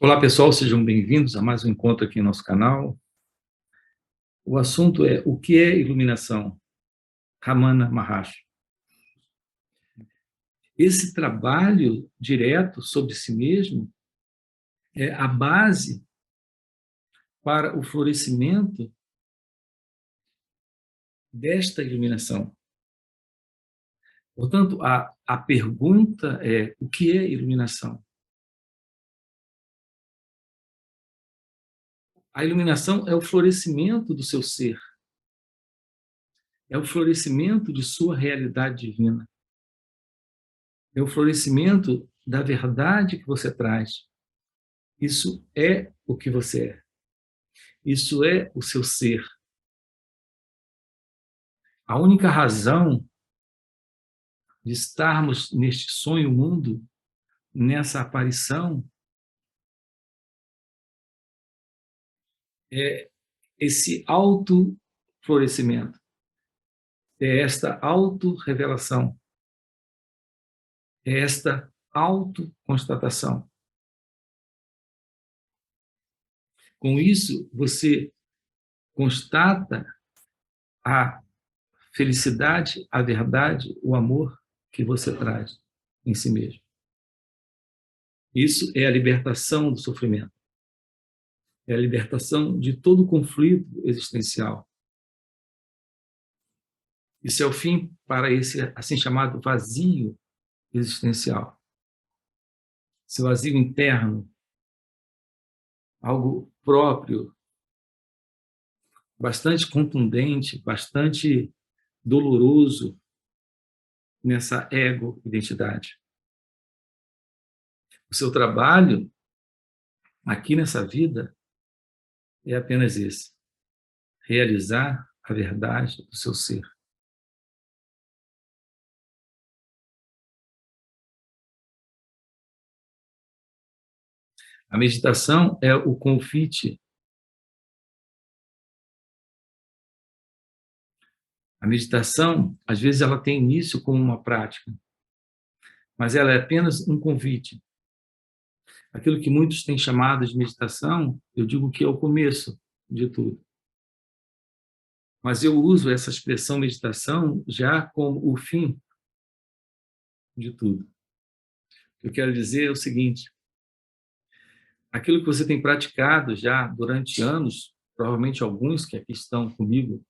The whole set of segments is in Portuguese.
Olá, pessoal, sejam bem-vindos a mais um encontro aqui no nosso canal. O assunto é o que é iluminação? Ramana Maharshi. Esse trabalho direto sobre si mesmo é a base para o florescimento desta iluminação. Portanto, a pergunta é: o que é iluminação? A iluminação é o florescimento do seu ser, é o florescimento de sua realidade divina, é o florescimento da verdade que você traz. Isso é o que você é. Isso é o seu ser. A única razão de estarmos neste sonho mundo, nessa aparição, é esse auto-florescimento, é esta auto-revelação, é esta auto-constatação. Com isso, você constata a felicidade, a verdade, o amor que você traz em si mesmo. Isso é a libertação do sofrimento. É a libertação de todo o conflito existencial. Isso é o fim para esse assim chamado vazio existencial. Esse vazio interno, algo próprio, bastante contundente, bastante doloroso nessa ego-identidade. O seu trabalho aqui nessa vida é apenas esse: realizar a verdade do seu ser. A meditação é o convite. A meditação, às vezes, ela tem início como uma prática, mas ela é apenas um convite. Aquilo que muitos têm chamado de meditação, eu digo que é o começo de tudo. Mas eu uso essa expressão meditação já como o fim de tudo. O que eu quero dizer é o seguinte: aquilo que você tem praticado já durante anos, provavelmente alguns que aqui estão comigo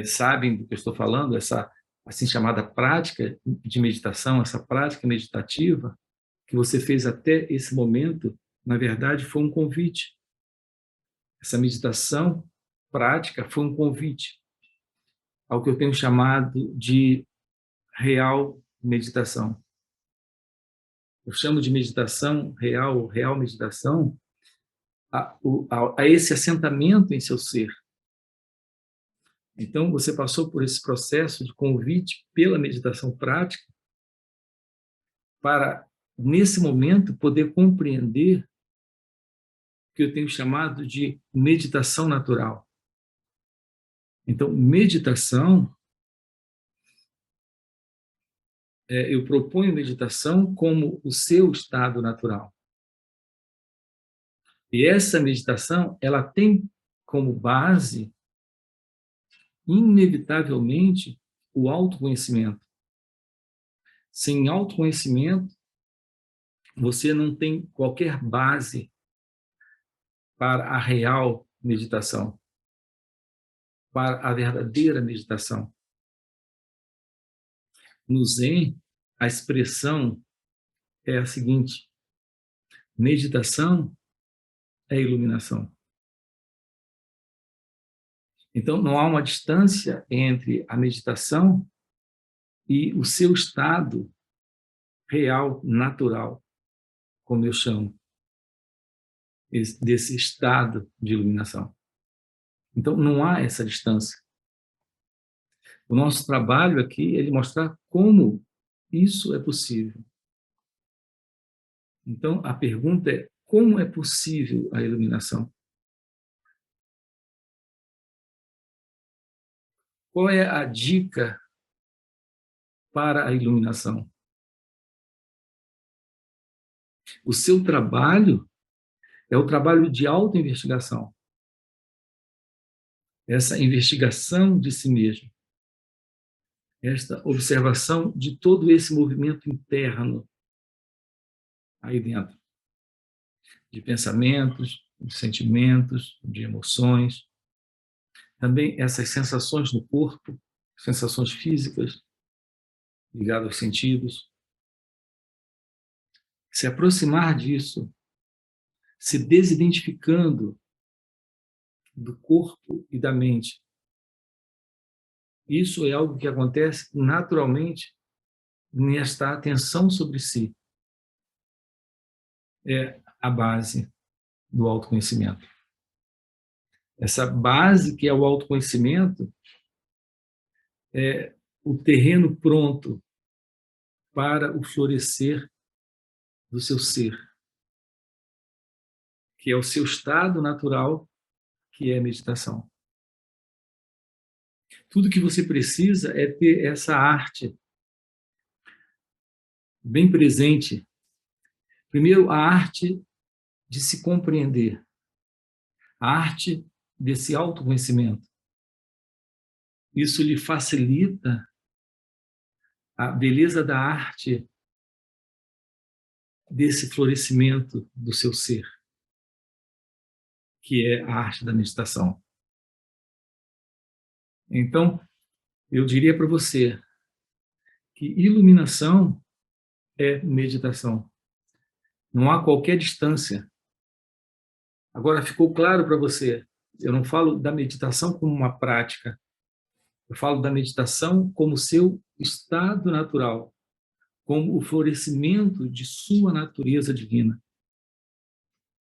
sabem do que eu estou falando, essa assim chamada prática de meditação, essa prática meditativa que você fez até esse momento, na verdade, foi um convite. Essa meditação prática foi um convite ao que eu tenho chamado de real meditação. Eu chamo de meditação real, real meditação, a esse assentamento em seu ser. Então, você passou por esse processo de convite pela meditação prática para, nesse momento, poder compreender o que eu tenho chamado de meditação natural. Então, meditação, eu proponho meditação como o seu estado natural. E essa meditação, ela tem como base, inevitavelmente, o autoconhecimento. Sem autoconhecimento, você não tem qualquer base para a real meditação, para a verdadeira meditação. No Zen, a expressão é a seguinte: meditação é iluminação. Então, não há uma distância entre a meditação e o seu estado real, natural, como eu chamo, desse estado de iluminação. Então, não há essa distância. O nosso trabalho aqui é de mostrar como isso é possível. Então, a pergunta é: como é possível a iluminação? Qual é a dica para a iluminação? O seu trabalho É o trabalho de autoinvestigação. Essa investigação de si mesmo. Esta observação de todo esse movimento interno aí dentro. De pensamentos, de sentimentos, de emoções. Também essas sensações no corpo, sensações físicas, ligadas aos sentidos. Se aproximar disso, se desidentificando do corpo e da mente. Isso é algo que acontece naturalmente nesta atenção sobre si. É a base do autoconhecimento. Essa base que é o autoconhecimento é o terreno pronto para o florescer do seu ser, que é o seu estado natural, que é a meditação. Tudo que você precisa é ter essa arte bem presente. Primeiro, a arte de se compreender, a arte desse autoconhecimento. Isso lhe facilita a beleza da arte desse florescimento do seu ser, que é a arte da meditação. Então, eu diria para você que iluminação é meditação. Não há qualquer distância. Agora, ficou claro para você? Eu não falo da meditação como uma prática. Eu falo da meditação como seu estado natural, como o florescimento de sua natureza divina.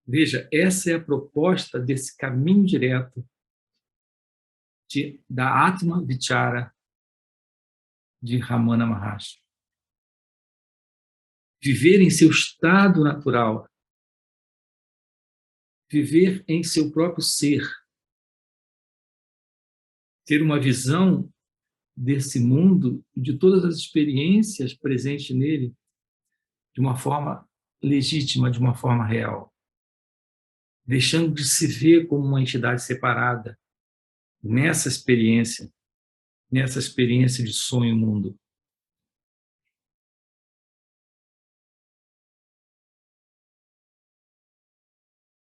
Veja, essa é a proposta desse caminho direto da Atma Vichara de Ramana Maharshi. Viver em seu estado natural, viver em seu próprio ser, ter uma visão desse mundo e de todas as experiências presentes nele de uma forma legítima, de uma forma real, deixando de se ver como uma entidade separada nessa experiência de sonho mundo.